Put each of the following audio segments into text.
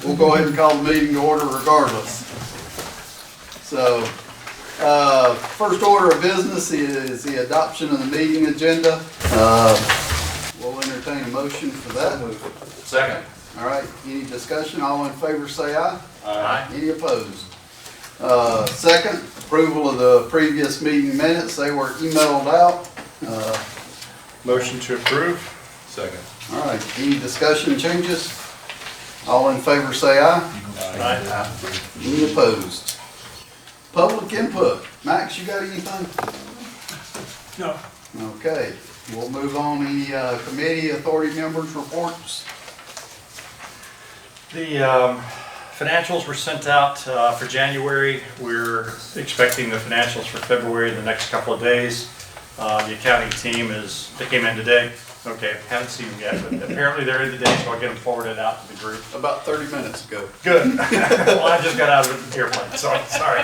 we'll go ahead and call the meeting to order regardless. So, first order of business is the adoption of the meeting agenda. We'll entertain a motion for that. Second. All right, any discussion? All in favor say aye. Aye. Any opposed? Second, approval of the previous meeting minutes. They were emailed out. Motion to approve. Second. All right, any discussion changes? All in favor say aye. Aye. Any opposed? Public input. Max, you got anything? No. Okay, we'll move on to the committee authority members reports. The financials were sent out for January. We're expecting the financials for February in the next couple of days. The accounting team they came in today. Okay, haven't seen them yet, but apparently they're in today, so I'll get them forwarded out to the group. About 30 minutes ago. Good. Well, I just got out of the airplane, so I'm sorry.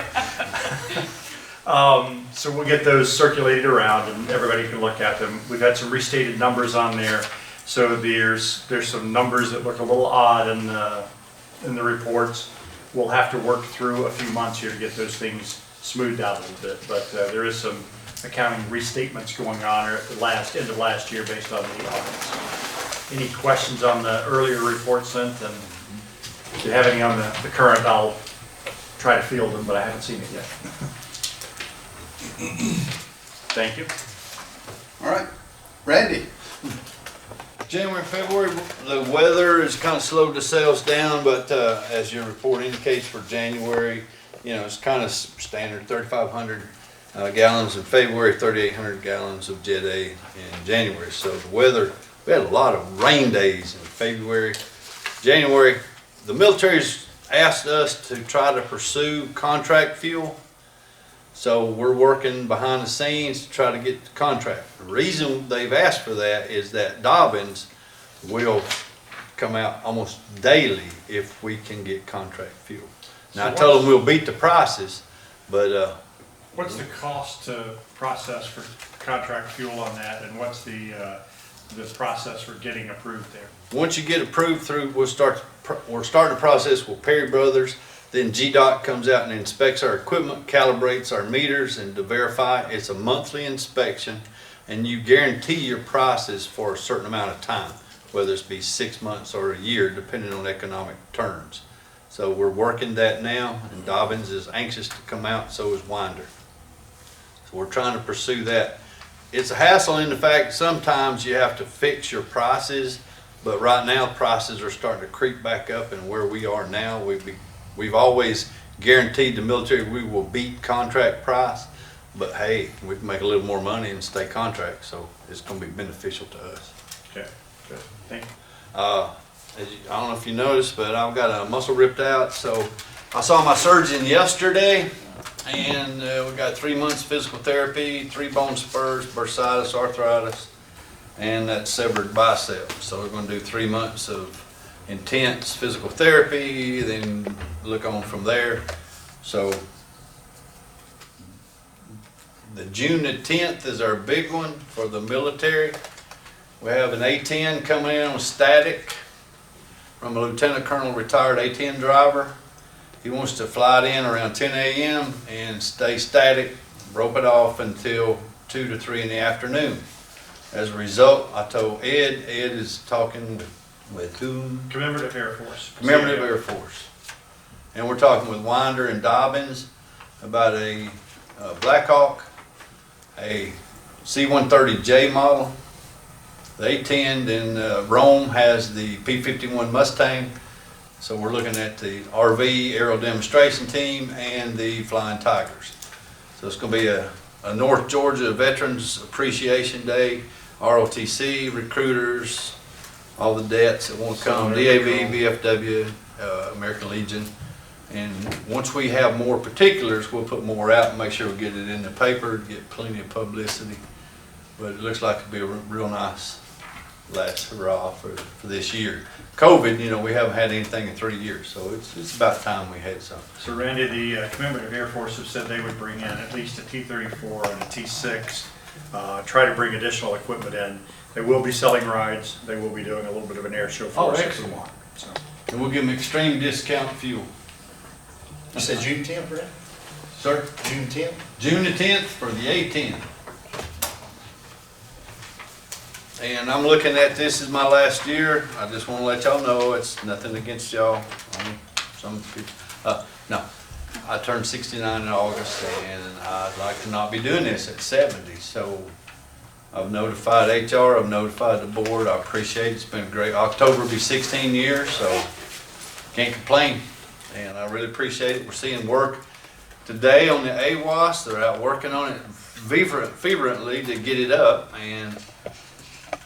So we'll get those circulated around and everybody can look at them. We've had some restated numbers on there. So there's some numbers that look a little odd in the reports. We'll have to work through a few months here to get those things smoothed out a little bit. But there is some accounting restatements going on at the end of last year based on the audits. Any questions on the earlier report sent? And if you have any on the current, I'll try to field them, but I haven't seen it yet. Thank you. All right, Randy. January and February, the weather has kind of slowed the sales down, but as your report indicates for January, it's kind of standard 3,500 gallons in February, 3,800 gallons of Jet A in January. So the weather, we had a lot of rain days in February. January, the military's asked us to try to pursue contract fuel. So we're working behind the scenes to try to get the contract. The reason they've asked for that is that Dobbins will come out almost daily if we can get contract fuel. Now I told them we'll beat the prices, but What's the cost to process for contract fuel on that, and what's the process for getting approved there? once you get approved through, we're starting the process with Perry Brothers. Then GDOT comes out and inspects our equipment, calibrates our meters, and to verify, it's a monthly inspection, and you guarantee your prices for a certain amount of time, whether it's be 6 months or a year, depending on economic terms. So we're working that now, and Dobbins is anxious to come out, so is Winder. So we're trying to pursue that. It's a hassle in the fact sometimes you have to fix your prices, but right now prices are starting to creep back up, and where we are now, we've always guaranteed the military we will beat contract price, but hey, we can make a little more money and stay contract, so it's going to be beneficial to us. Okay, good, thank you. I don't know if you noticed, but I've got a muscle ripped out, so I saw my surgeon yesterday, and we got 3 months physical therapy, 3 bone spurs, bursitis, arthritis, and that severed bicep. So we're going to do 3 months of intense physical therapy, then look on from there. So the June the 10th is our big one for the military. We have an A-10 coming in on static from a lieutenant colonel retired A-10 driver. He wants to fly it in around 10 a.m. and stay static, rope it off until 2 to 3 in the afternoon. As a result, I told Ed is talking with whom? Commemorative Air Force. Commemorative Air Force. And we're talking with Winder and Dobbins about a Blackhawk, a C-130J model. The A-10 in Rome has the P-51 Mustang. So we're looking at the RV aero demonstration team and the Flying Tigers. So it's going to be a North Georgia Veterans Appreciation Day, ROTC, recruiters, all the debts that want to come, DAV, VFW, American Legion. And once we have more particulars, we'll put more out and make sure we get it in the paper, get plenty of publicity. But it looks like it'll be a real nice last hurrah for this year. COVID, we haven't had anything in 3 years, so it's about time we had something. So Randy, the Commemorative Air Force have said they would bring in at least a T-34 and a T-6, try to bring additional equipment in. They will be selling rides. They will be doing a little bit of an air show for us if we want. So And we'll give them extreme discount fuel. You said June 10th, Brett? Sir, June 10th? June the 10th for the A10. And I'm looking at this as my last year. I just want to let y'all know it's nothing against y'all. Some people, no, I turned 69 in August and I'd like to not be doing this at 70. So I've notified HR, I've notified the board. I appreciate it. It's been great. October will be 16 years, so can't complain. And I really appreciate it. We're seeing work today on the AWAS. They're out working on it fervently to get it up. And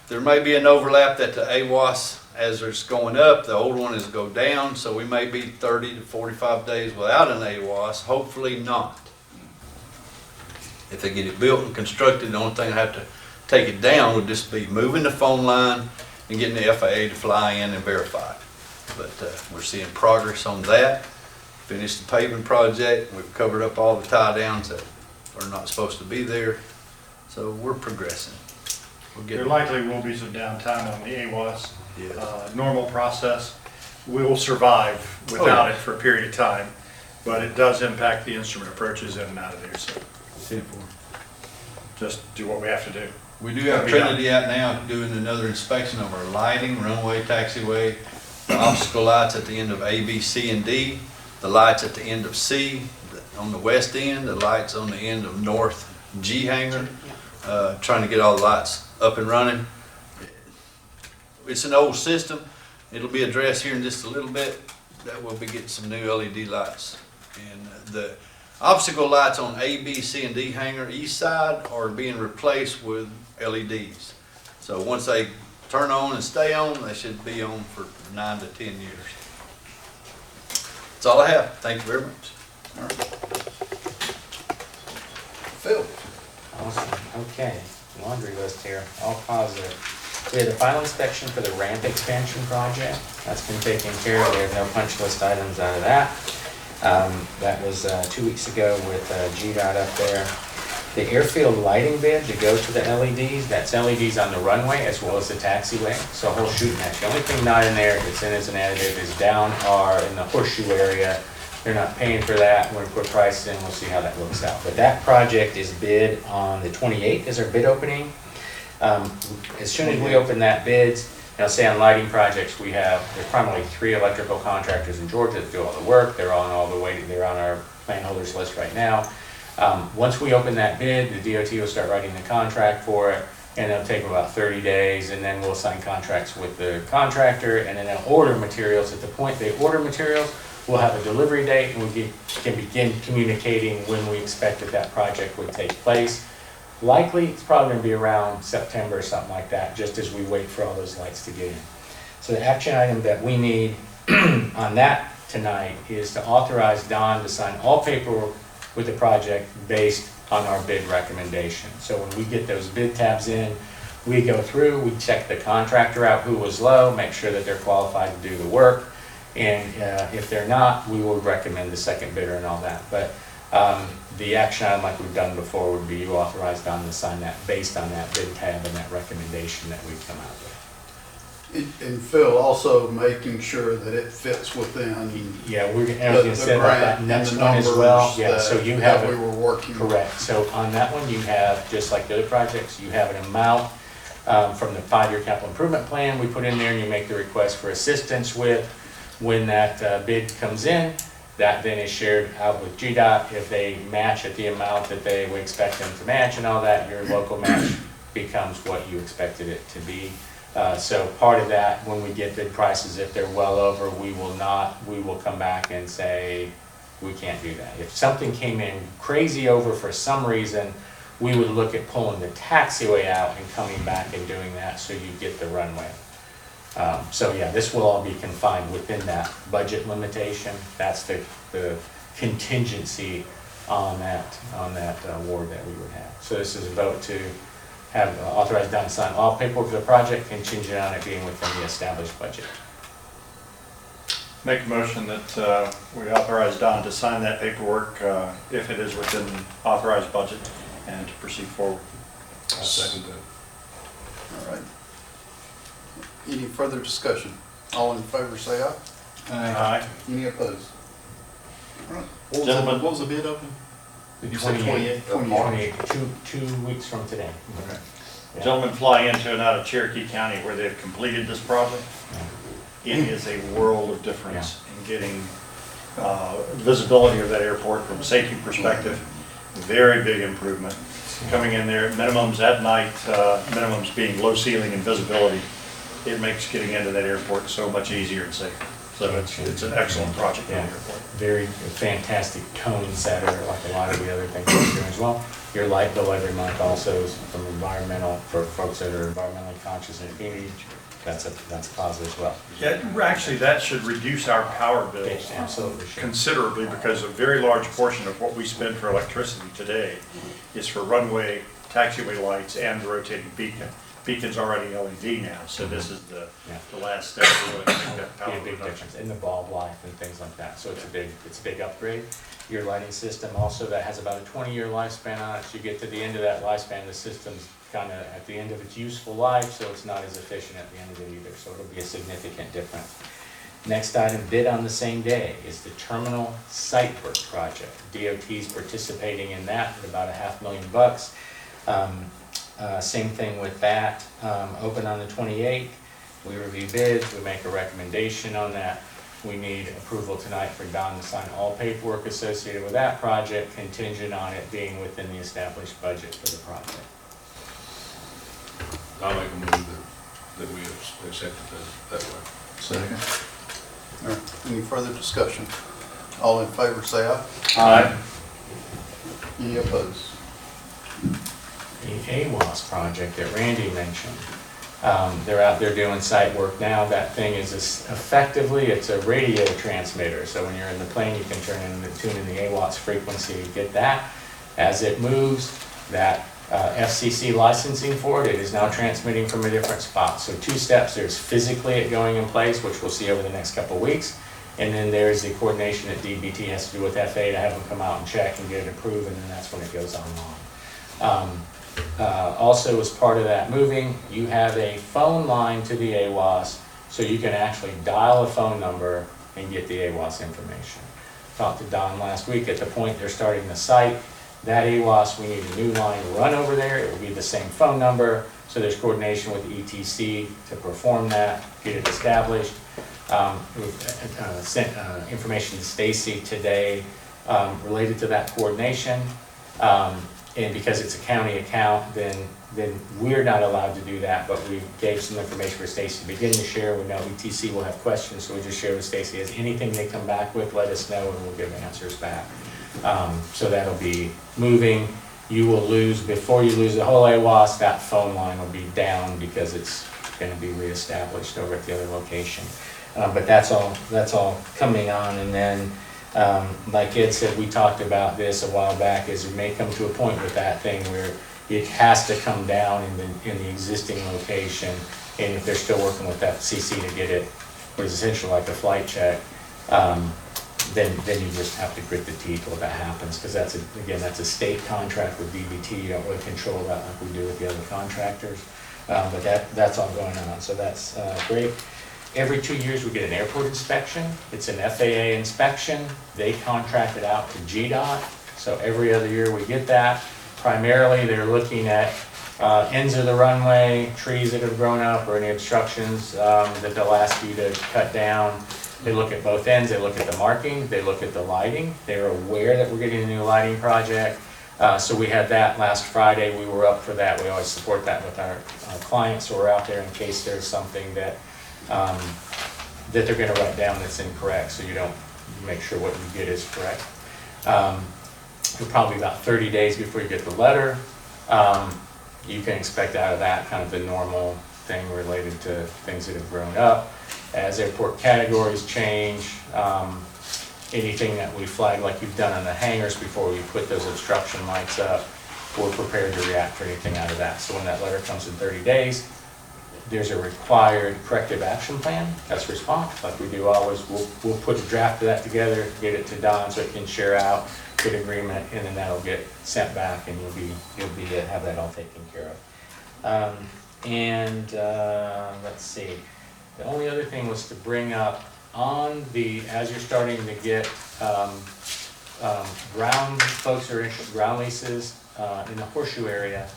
there may be an overlap that the AWAS, as it's going up, the old one is go down. So we may be 30 to 45 days without an AWAS. Hopefully not. If they get it built and constructed, the only thing I have to take it down would just be moving the phone line and getting the FAA to fly in and verify it. But we're seeing progress on that. Finished the paving project. We've covered up all the tie downs that are not supposed to be there. So we're progressing. We're There getting, likely will be some downtime on the AWAS. yeah. Normal process. We will survive without it for a period of time, but it does impact the instrument approaches in and out of there, so just do what we have to do. We do have Trinity out now doing another inspection of our lighting, runway, taxiway, the obstacle lights at the end of A, B, C, and D, the lights at the end of C, on the west end, the lights on the end of North G hangar, trying to get all the lights up and running. It's an old system. It'll be addressed here in just a little bit. That we'll be getting some new LED lights. And the obstacle lights on A, B, C, and D hangar east side are being replaced with LEDs. So once they turn on and stay on, they should be on for 9 to 10 years. That's all I have. Thank you very much. All right. Phil? Awesome, okay, laundry list here, all positive. We had the final inspection for the ramp expansion project. That's been taken care of, there's no punch list items out of that. That was 2 weeks ago with GDOT up there. The airfield lighting bid to go to the LEDs, that's LEDs on the runway as well as the taxiway, so a whole shooting match. The only thing not in there that's in as an additive is down are in the horseshoe area. They're not paying for that. We're gonna put prices in, we'll see how that works out. But that project is bid on the 28th is our bid opening. As soon as we open that bids, now say on lighting projects, there's primarily 3 electrical contractors in Georgia that do all the work. They're on they're on our plan holders list right now. Once we open that bid, the DOT will start writing the contract for it, and it'll take about 30 days, and then we'll sign contracts with the contractor, and then they'll order materials. At the point they order materials, we'll have a delivery date, and we can begin communicating when we expect that project would take place. Likely, it's probably going to be around September or something like that, just as we wait for all those lights to get in. So the action item that we need on that tonight is to authorize Don to sign all paperwork with the project based on our bid recommendation. So when we get those bid tabs in, we go through, we check the contractor out who was low, make sure that they're qualified to do the work. And if they're not, we will recommend the second bidder and all that. But the action item, like we've done before, would be you authorize Don to sign that based on that bid tab and that recommendation that we've come out with. And Phil, also making sure that it fits within Yeah, we're the gonna say about that grant and next the one as well. numbers Yeah, so you have that we it, were working. correct. So on that one, you have, just like the other projects, you have an amount from the 5-year capital improvement plan we put in there, and you make the request for assistance with. When that bid comes in, that then is shared out with GDOT. If they match at the amount that we expect them to match and all that, your local match becomes what you expected it to be. So part of that, when we get bid prices, if they're well over, we will come back and say, we can't do that. If something came in crazy over for some reason, we would look at pulling the taxiway out and coming back and doing that so you get the runway. So yeah, this will all be confined within that budget limitation. That's the contingency on that award that we would have. So this is a vote to have authorized Don to sign all paperwork for the project contingent on it being within the established budget. Make a motion that we authorize Don to sign that paperwork if it is within the authorized budget and to proceed forward. I'll second that. All right. Any further discussion? All in favor say aye. Aye. Any opposed? All right. Gentlemen. What was the bid open? You said 28th 28th of March? 2 weeks from today. Okay. Yeah. Gentlemen fly into and out of Cherokee County where they've completed this project. It is a world of difference in getting visibility of that airport from a safety perspective. Very big improvement. Coming in there, minimums at night, minimums being low ceiling and visibility. It makes getting into that airport so much easier and safer. So it's an excellent project for the Yeah, airport. very fantastic tone setter, like a lot of the other things we're doing as well. Your light bill every month also is from environmental, for folks that are environmentally conscious in the community, that's a positive as well. Yeah, actually, that should reduce our power bill It absolutely should. considerably because a very large portion of what we spend for electricity today is for runway, taxiway lights, and the rotating beacon. Beacon's already LED now, so this is the last step to really make that Be power a big reduction. difference in the bulb life and things like that, so it's a big upgrade. Your lighting system also, that has about a 20-year lifespan on it, so you get to the end of that lifespan, the system's kind of at the end of its useful life, so it's not as efficient at the end of it either, so it'll be a significant difference. Next item, bid on the same day, is the terminal site work project. DOT's participating in that at about $500,000. Same thing with that, open on the 28th. We review bids, we make a recommendation on that. We need approval tonight for Don to sign all paperwork associated with that project, contingent on it being within the established budget for the project. I'll make a move that we accept it that way. Second. All right. Any further discussion? All in favor, say aye. Aye. Any opposed? The AWAS project that Randy mentioned. They're out there doing site work now. That thing is effectively, it's a radio transmitter. So when you're in the plane, you can tune in the AWAS frequency to get that. As it moves, that FCC licensing for it is now transmitting from a different spot. So 2 steps, there's physically it going in place, which we'll see over the next couple of weeks. And then there's the coordination that DBT has to do with FAA to have them come out and check and get it approved, and then that's when it goes online. Also, as part of that moving, you have a phone line to the AWAS, so you can actually dial a phone number and get the AWAS information. Talked to Don last week. At the point they're starting the site, that AWAS, we need a new line to run over there. It will be the same phone number, so there's coordination with the ETC to perform that, get it established. We've sent information to Stacy today related to that coordination. And because it's a county account, then we're not allowed to do that, but we gave some information for Stacy to begin to share. We know ETC will have questions, so we just share with Stacy. As anything they come back with, let us know and we'll give answers back. So that'll be moving. You will lose, before you lose the whole AWAS, that phone line will be down because it's going to be reestablished over at the other location. But that's all coming on. And then like Ed said, we talked about this a while back, is it may come to a point with that thing where it has to come down in the existing location, and if they're still working with that CC to get it, what is essentially like a flight check, then you just have to grit the teeth while that happens, because that's a state contract with DBT. You don't really control that like we do with the other contractors, but that's all going on, so that's great. Every 2 years we get an airport inspection. It's an FAA inspection. They contract it out to GDOT. So every other year we get that. Primarily they're looking at ends of the runway, trees that have grown up, or any obstructions that they'll ask you to cut down. They look at both ends. They look at the marking. They look at the lighting. They're aware that we're getting a new lighting project. So we had that last Friday. We were up for that. We always support that with our clients, so we're out there in case there's something that that they're going to write down that's incorrect, so you don't make sure what you get is correct. You're probably about 30 days before you get the letter. You can expect out of that kind of the normal thing related to things that have grown up. As airport categories change, anything that we flag like you've done on the hangars before we put those obstruction lights up, we're prepared to react for anything out of that. So when that letter comes in 30 days, there's a required corrective action plan that's response, like we do always. We'll put a draft of that together, get it to Don so it can share out, get agreement, and then that'll get sent back, and you'll be have that all taken care of. Let's see. The only other thing was to bring up as you're starting to get ground, folks are interested, ground leases in the Horseshoe area,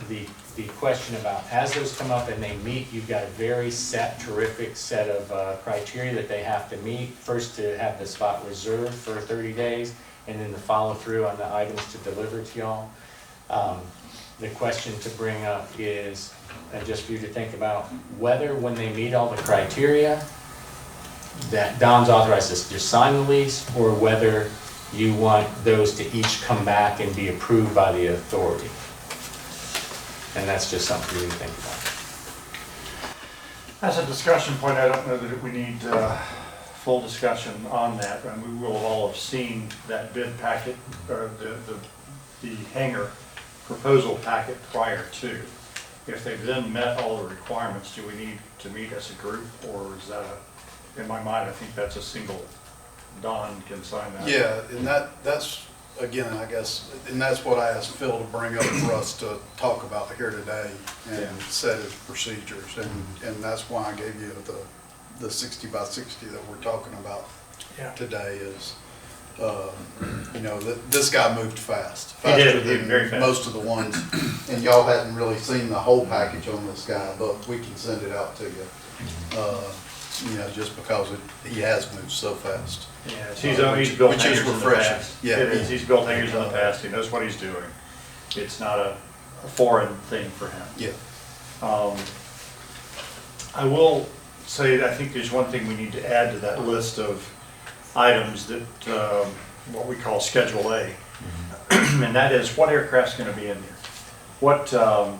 the question about, as those come up and they meet, you've got a very terrific set of criteria that they have to meet. First, to have the spot reserved for 30 days, and then the follow through on the items to deliver to y'all. The question to bring up is, and just for you to think about, whether when they meet all the criteria, that Don's authorized us to just sign the lease, or whether you want those to each come back and be approved by the authority. And that's just something for you to think about. As a discussion point, I don't know that we need full discussion on that. And we will all have seen that bid packet, or the hangar proposal packet prior to. If they've then met all the requirements, do we need to meet as a group, or is that in my mind, I think that's a single, Don can sign that. Yeah, and that's, again, I guess, and that's what I asked Phil to bring up for us to talk about here today and set his procedures. And that's why I gave you the 60 by 60 that we're talking about today is, this guy moved fast. He did, Faster than very fast. most of the ones. And y'all hadn't really seen the whole package on this guy, but we can send it out to you. Just because he has moved so fast. Yeah, he's built which is hangars in the refreshing. past. Yeah. It is, he's built hangars in the past, he knows what he's doing. It's not a foreign thing for him. Yeah. I will say, I think there's one thing we need to add to that list of items that, what we call Schedule A. And that is, what aircraft's gonna be in there? What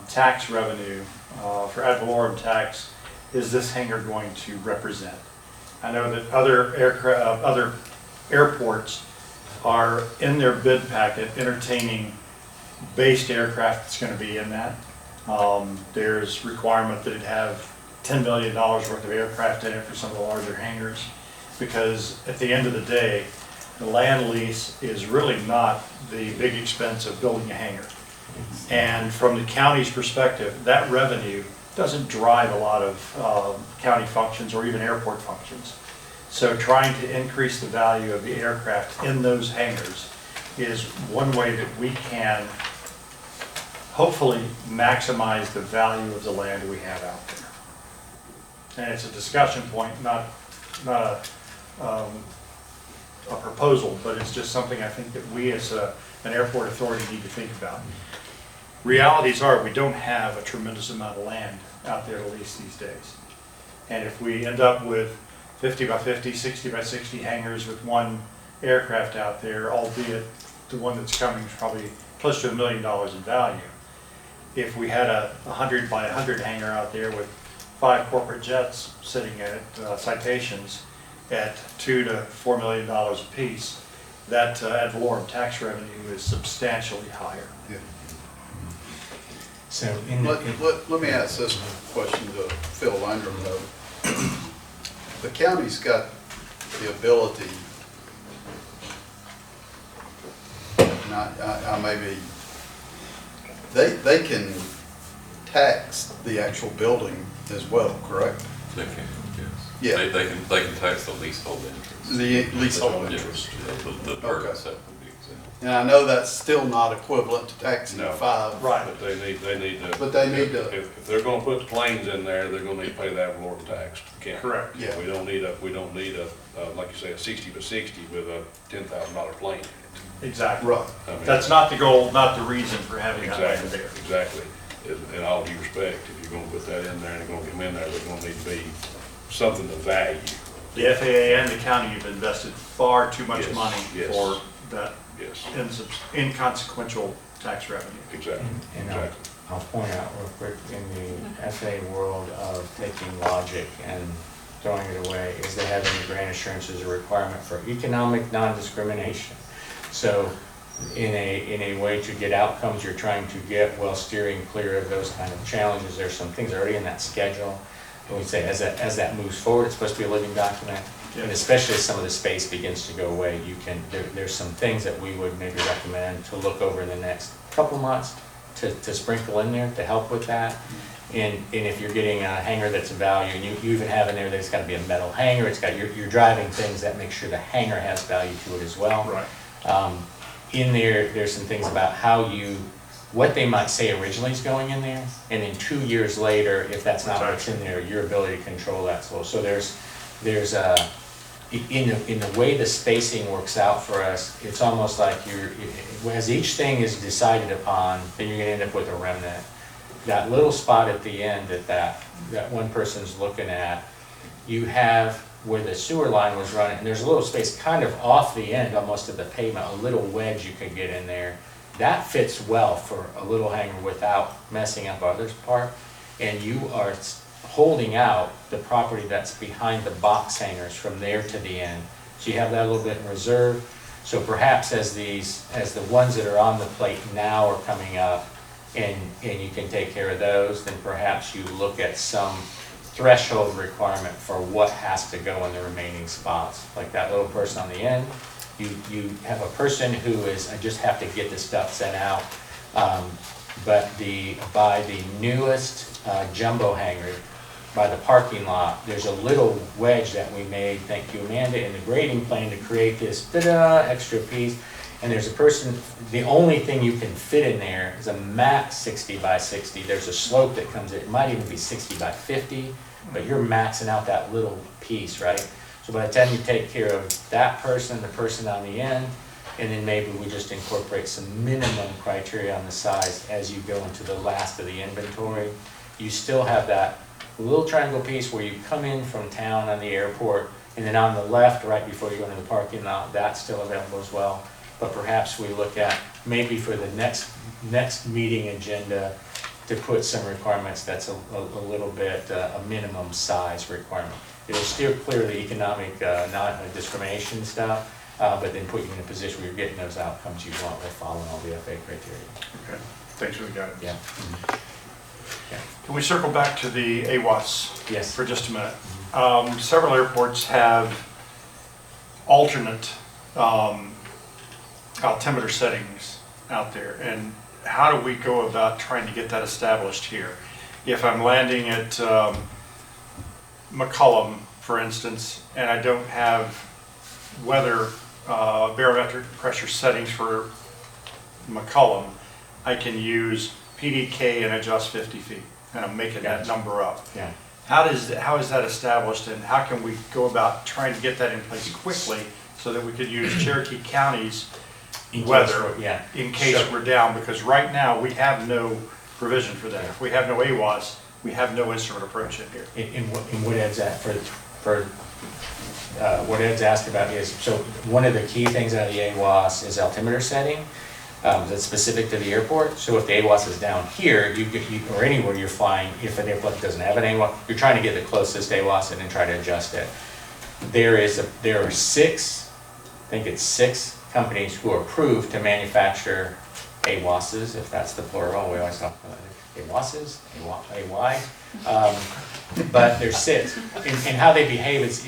tax revenue for ad valorem tax is this hangar going to represent? I know that other airports are in their bid packet entertaining based aircraft that's going to be in that. There's requirement that it have $10 million worth of aircraft in it for some of the larger hangars, because at the end of the day, the land lease is really not the big expense of building a hangar. And from the county's perspective, that revenue doesn't drive a lot of county functions or even airport functions. So trying to increase the value of the aircraft in those hangars is one way that we can hopefully maximize the value of the land we have out there. And it's a discussion point, not a proposal, but it's just something I think that we as an airport authority need to think about. Realities are, we don't have a tremendous amount of land out there to lease these days. And if we end up with 50 by 50, 60 by 60 hangars with one aircraft out there, albeit the one that's coming is probably close to $1 million in value. If we had a 100 by 100 hangar out there with 5 corporate jets sitting at citations at $2 to $4 million a piece, that ad valorem tax revenue is substantially higher. Yeah. So Let me ask this question to Phil Landrum though. The county's got the ability, and I may be, they can tax the actual building as well, correct? They can, yes. Yeah. They can tax the leasehold interest. The leasehold Yes, interest. the perk set would be exempt. And I know that's still not equivalent to taxing No. 5. Right. But they need to. But they need to- If they're gonna put the planes in there, they're gonna need to pay that valorem tax. Can't. Correct. Yeah. We don't need a, like you say, a 60 by 60 with a $10,000 plane in it. Exactly. Right. I mean, That's not the goal, not the reason for having that land Exactly, there. exactly. In all due respect, if you're gonna put that in there and they're gonna come in there, they're gonna need to be something to value. The FAA and the county have invested far too much Yes, money yes. for that Yes, inconsequential tax revenue. exactly, And exactly. I'll point out real quick, in the FAA world of taking logic and throwing it away, is they have in the grant assurance as a requirement for economic non-discrimination. So in a way to get outcomes you're trying to get while steering clear of those kind of challenges, there's some things already in that schedule. And we say as that moves forward, it's supposed to be a living document. And especially as some of the space begins to go away, there's some things that we would maybe recommend to look over in the next couple months to sprinkle in there to help with that. And if you're getting a hanger that's a value, and you even have in there that it's gotta be a metal hanger, it's got, you're driving things that make sure the hanger has value to it as well. Right. In there, there's some things about how what they might say originally is going in there, and then 2 years later, if that's not what's in there, your ability to control that flow. So there's in the way the spacing works out for us, it's almost like as each thing is decided upon, then you're gonna end up with a remnant. That little spot at the end that one person's looking at, you have where the sewer line was running, and there's a little space kind of off the end almost of the pavement, a little wedge you could get in there. That fits well for a little hanger without messing up others' part, and you are holding out the property that's behind the box hangers from there to the end. So you have that a little bit in reserve. So perhaps as the ones that are on the plate now are coming up, and you can take care of those, then perhaps you look at some threshold requirement for what has to go in the remaining spots. Like that little person on the end, you have a person who is, I just have to get this stuff sent out, but by the newest jumbo hanger, by the parking lot, there's a little wedge that we made, thank you Amanda, in the grading plan to create this extra piece. And there's a person, the only thing you can fit in there is a max 60 by 60. There's a slope that comes in, it might even be 60 by 50, but you're maxing out that little piece, right? So by the time you take care of that person, the person on the end, and then maybe we just incorporate some minimum criteria on the size as you go into the last of the inventory, you still have that little triangle piece where you come in from town on the airport, and then on the left, right before you go into the parking lot, that's still available as well. But perhaps we look at, maybe for the next meeting agenda, to put some requirements that's a little bit, a minimum size requirement. It'll steer clear the economic, not discrimination stuff, but then put you in a position where you're getting those outcomes you want by following all the FA criteria. Okay, thanks for the guidance. Yeah. Can we circle back to the AWAS? Yes. For just a minute. Several airports have alternate altimeter settings out there, and how do we go about trying to get that established here? If I'm landing at McCollum, for instance, and I don't have weather barometric pressure settings for McCollum, I can use PDK and adjust 50 feet, and I'm making that number up. Yeah. How is that established, and how can we go about trying to get that in place quickly so that we could use Cherokee County's weather in case we're down? Because right now we have no provision for that. If we have no AWAS, we have no instrument approach in here. In what Ed's at what Ed's asked about is, so one of the key things out of the AWAS is altimeter setting. That's specific to the airport. So if the AWAS is down here, or anywhere you're flying, if an airport doesn't have an AWAS, you're trying to get the closest AWAS and then try to adjust it. There are six companies who are approved to manufacture AWASs, if that's the plural. We always talk about AWASs, AY. But there's six. And how they behave is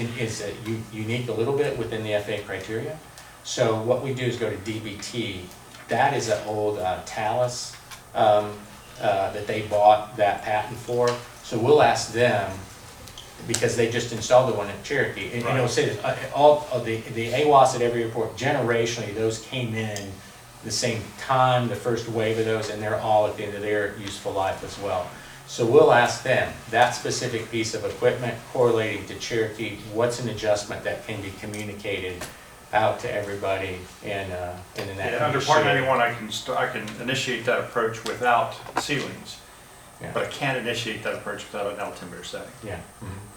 unique a little bit within the FAA criteria. So what we do is go to DBT. That is an old Talus that they bought that patent for. So we'll ask them, because they just installed the one at Cherokee. And it'll say that all of the AWAS at every airport, generationally, those came in the same time, the first wave of those, and they're all at the end of their useful life as well. So we'll ask them, that specific piece of equipment correlating to Cherokee, what's an adjustment that can be communicated out to everybody, and then that. Yeah, under Part 91, I can initiate that approach without ceilings, but I can't initiate that approach without an altimeter setting. Yeah.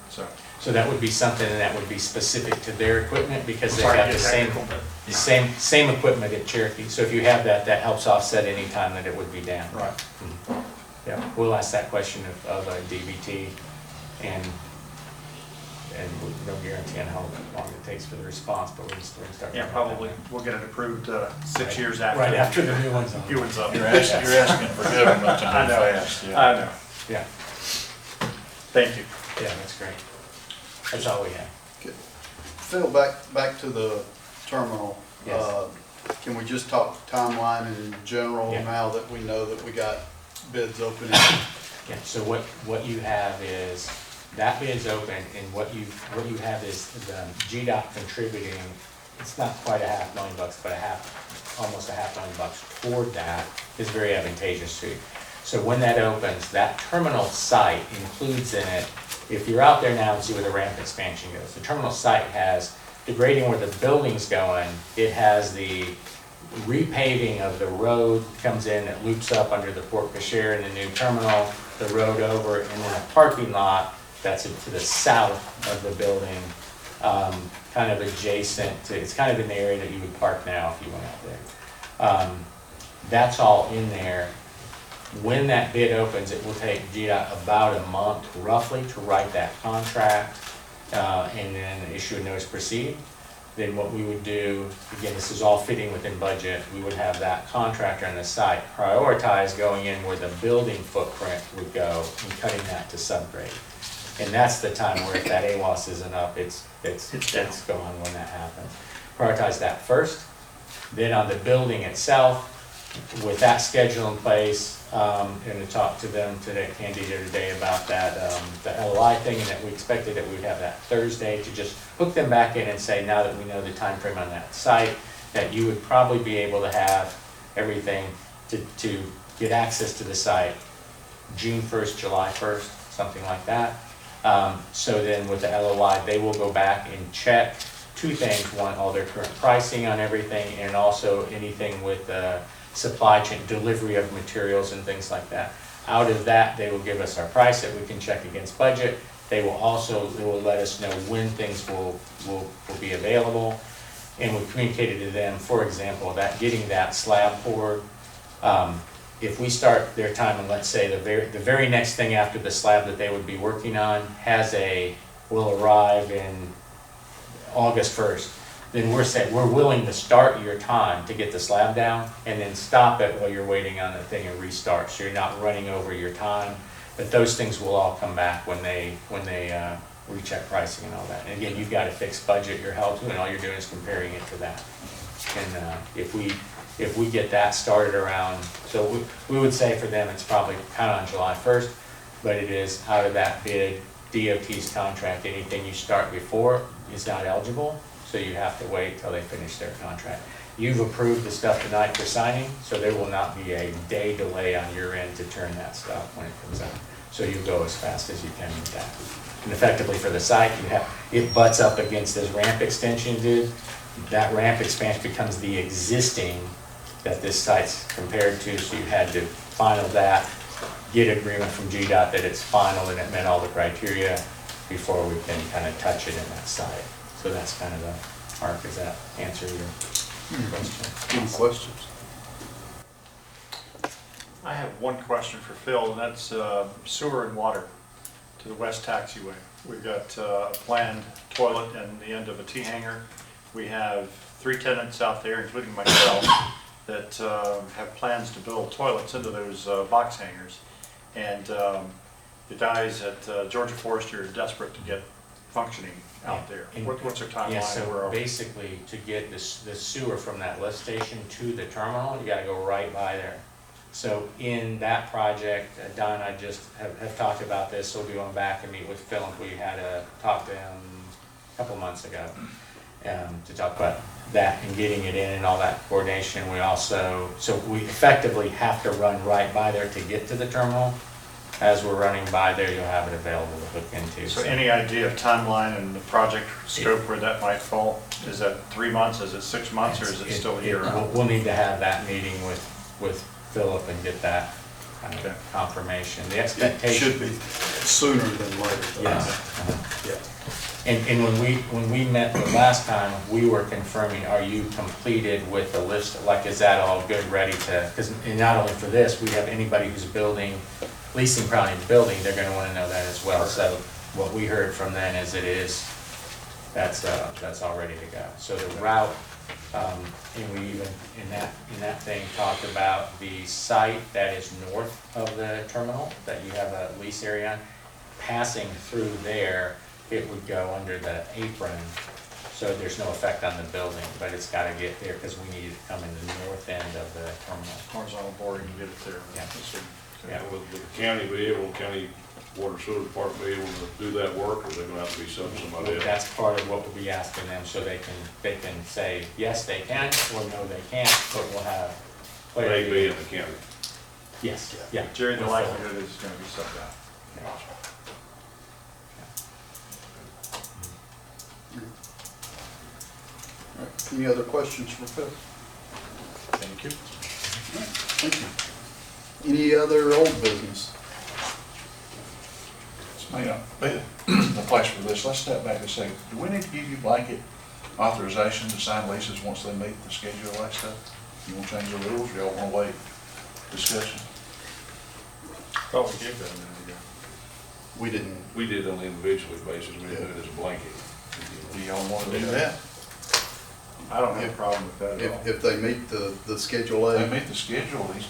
So that would be something that would be specific to their equipment, because they have the same equipment at Cherokee. So if you have that, that helps offset any time that it would be down. Right. Yeah, we'll ask that question of DBT, and no guarantee on how long it takes for the response, but we're going to start. Yeah, probably we'll get it approved 6 years after. Right after the new one's on. New one's up. You're asking for government to I know. move fast. I know. Yeah, Thank you. yeah, that's great. That's all we have. Phil, back to the terminal. Yes. Can we just talk timeline in general Yeah. now that we know that we got bids opening? Yeah, so what you have is, that bid's open, and what you have is the GDOT contributing, it's not quite $500,000, but almost $500,000 toward that is very advantageous to you. So when that opens, that terminal site includes in it, if you're out there now and see where the ramp expansion goes, the terminal site has the grading where the building's going, it has the repaving of the road comes in, it loops up under the porte cochere in the new terminal, the road over, and then a parking lot that's to the south of the building, kind of adjacent to, it's kind of in the area that you would park now if you went out there. That's all in there. When that bid opens, it will take GDOT about a month roughly to write that contract, and then issue a notice to proceed. Then what we would do, again, this is all fitting within budget, we would have that contractor on the site prioritize going in where the building footprint would go and cutting that to subgrade. And that's the time where if that AWAS isn't up, it's gone when that happens. Prioritize that first, then on the building itself, with that schedule in place, and to talk to them today, Candy here today about that, the LOI thing, and that we expected that we'd have that Thursday to just hook them back in and say, now that we know the time frame on that site, that you would probably be able to have everything to get access to the site June 1st, July 1st, something like that. So then with the LOI, they will go back and check two things. One, all their current pricing on everything, and also anything with supply chain, delivery of materials and things like that. Out of that, they will give us our price that we can check against budget. They will let us know when things will be available. And we communicated to them, for example, that getting that slab poured, if we start their time, and let's say the very next thing after the slab that they would be working on will arrive in August 1st, then we're willing to start your time to get the slab down and then stop it while you're waiting on the thing and restart, so you're not running over your time. But those things will all come back when they recheck pricing and all that. And again, you've got a fixed budget you're held to, and all you're doing is comparing it to that. And if we get that started around, so we would say for them it's probably kind of on July 1st, but it is out of that bid, DOT's contract, anything you start before is not eligible. So you have to wait till they finish their contract. You've approved the stuff tonight for signing, so there will not be a day delay on your end to turn that stuff when it comes out. So you go as fast as you can with that. And effectively for the site, it butts up against this ramp extension did. That ramp expansion becomes the existing that this site's compared to, so you had to final that, get agreement from GDOT that it's final and it met all the criteria before we can kind of touch it in that site. So that's kind of the arc. Does that answer your question? Any questions? I have one question for Phil, and that's sewer and water to the west taxiway. We've got a planned toilet in the end of a T-hanger. We have 3 tenants out there, including myself, that have plans to build toilets into those box hangers. And the guys at Georgia Forestry are desperate to get functioning out there. What's their timeline? Yeah, so basically to get the sewer from that lift station to the terminal, you gotta go right by there. So in that project, Don and I just have talked about this, so we'll be going back and meet with Phil, and we had a talk to him a couple months ago to talk about that and getting it in and all that coordination. So we effectively have to run right by there to get to the terminal. As we're running by there, you'll have it available to hook into. So any idea of timeline and the project scope where that might fall? Is that 3 months, is it 6 months, or is it still a year out? We'll need to have that meeting with Philip and get that kind of confirmation. The It expectation should be sooner than later. though. Yes. Yeah. And when we met the last time, we were confirming, are you completed with the list? Like, is that all good, ready to, because not only for this, we have anybody who's leasing probably the building, they're gonna wanna know that as well. So what we heard from them is that's all ready to go. So the route, and we even in that thing talked about the site that is north of the terminal that you have a lease area on. Passing through there, it would go under the apron, so there's no effect on the building, but it's got to get there because we need it to come in the north end of the terminal. Horizontal boring to get it there. Yeah. Yeah. Will the county be able, county water sewer department be able to do that work, or they're gonna have to be somebody else? That's part of what we'll be asking them, so they can say, yes, they can, or no, they can't, but we'll have They clarity. be in the county. Yes, yeah. Jerry, the likelihood is gonna be subbed out. All right, any other questions for Phil? Thank you. Thank you. Any other old business? This may not be the place for this. Let's step back and say, do we need to give you blanket authorization to sign leases once they meet the Schedule A stuff? You want to change the rules, or y'all want to wait discussion? Thought we gave that a minute ago. We didn't. We did it on an individual basis, we didn't do it as a blanket. Do y'all want to do that? I don't have a problem with that at all. If they meet the Schedule If A. they meet the schedule, he's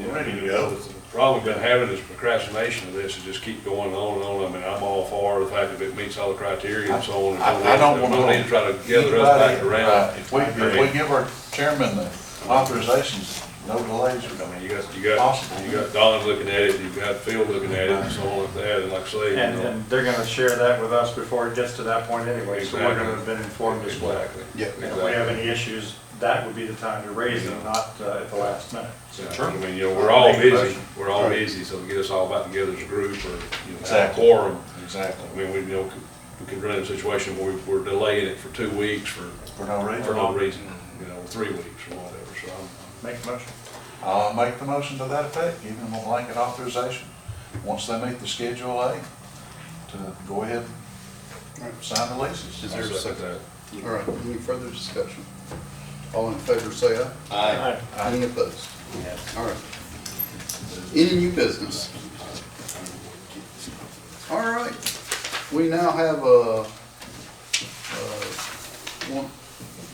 ready to You go. know, the problem we've been having is procrastination of this, is just keep going on and on. I mean, I'm all for the fact that it meets all the criteria and so on. I don't want No need to try to gather us back around. Right. If we give our chairman the authorizations, no delays are I coming. mean, you Possible. got Don looking at it, you've got Phil looking at it, and so on like that, and like I say, you And, know. and they're gonna share that with us before it gets to that point anyway, so we're gonna have been informed as well. Exactly. Yeah. And if we have any issues, that would be the time to raise them, not at the last minute. I mean, you know, we're all Make a busy, motion. we're all Right. busy, so to get us all back together as a group, or, you know, have a Exactly. quorum. Exactly. I mean, we, you know, we could run in a situation where we're delaying it for 2 weeks for For no reason. no reason, you know, 3 weeks or whatever, so Make a motion. I'll make the motion to that effect, giving them a blanket authorization, once they meet the Schedule A, to go ahead and sign the leases. Is there a I'll second second? that. All right, any further discussion? All in favor, say aye. Aye. Any opposed? Yes. All right. Any new business? All right, we now have one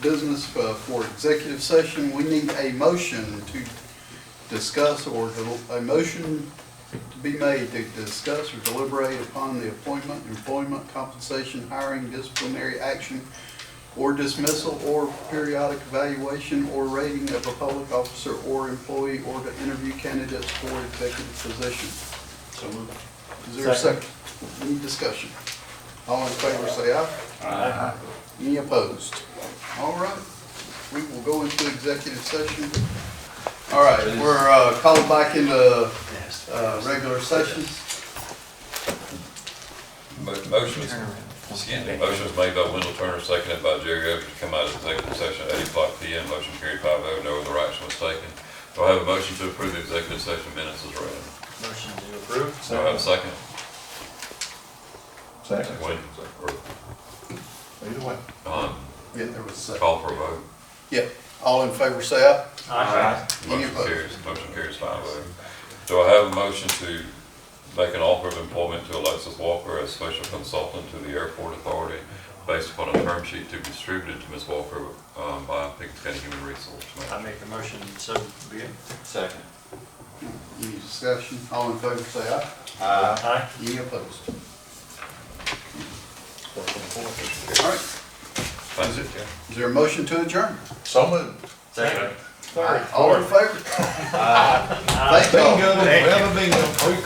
business for executive session. We need a motion to discuss, or a motion to be made to discuss or deliberate upon the appointment, employment, compensation, hiring, disciplinary action, or dismissal, or periodic evaluation, or rating of a public officer or employee, or to interview candidates for executive position. So moved. Is there a second? Any discussion? All in favor, say aye. Aye. Any opposed? All right, we will go into executive session. All right, we're called back into regular session. Motion was made by Wendell Turner, seconded by Jerry Evans, to come out of executive session at 8:00 p.m. Motion carried 5-0, no other action was taken. Do I have a motion to approve the executive session minutes as read? Motion to approve. Do I have a second? Second. Wait, Either way. Yeah, there was a second. call for a vote. Yeah, all in favor, say aye. Aye. Any Motion opposed? carries, motion carries 5-0. Do I have a motion to make an offer of employment to Alexis Walker as special consultant to the airport authority based upon a term sheet to be distributed to Ms. Walker by Pickens County Human Resource I Manager? make the motion, so be it. Second. Any discussion? All in favor, say aye. Aye. Any opposed? All right, Thank you, Chair. is there a motion to adjourn? So moved. Second. All in favor? Thank you all. Bingo, we have a bingo.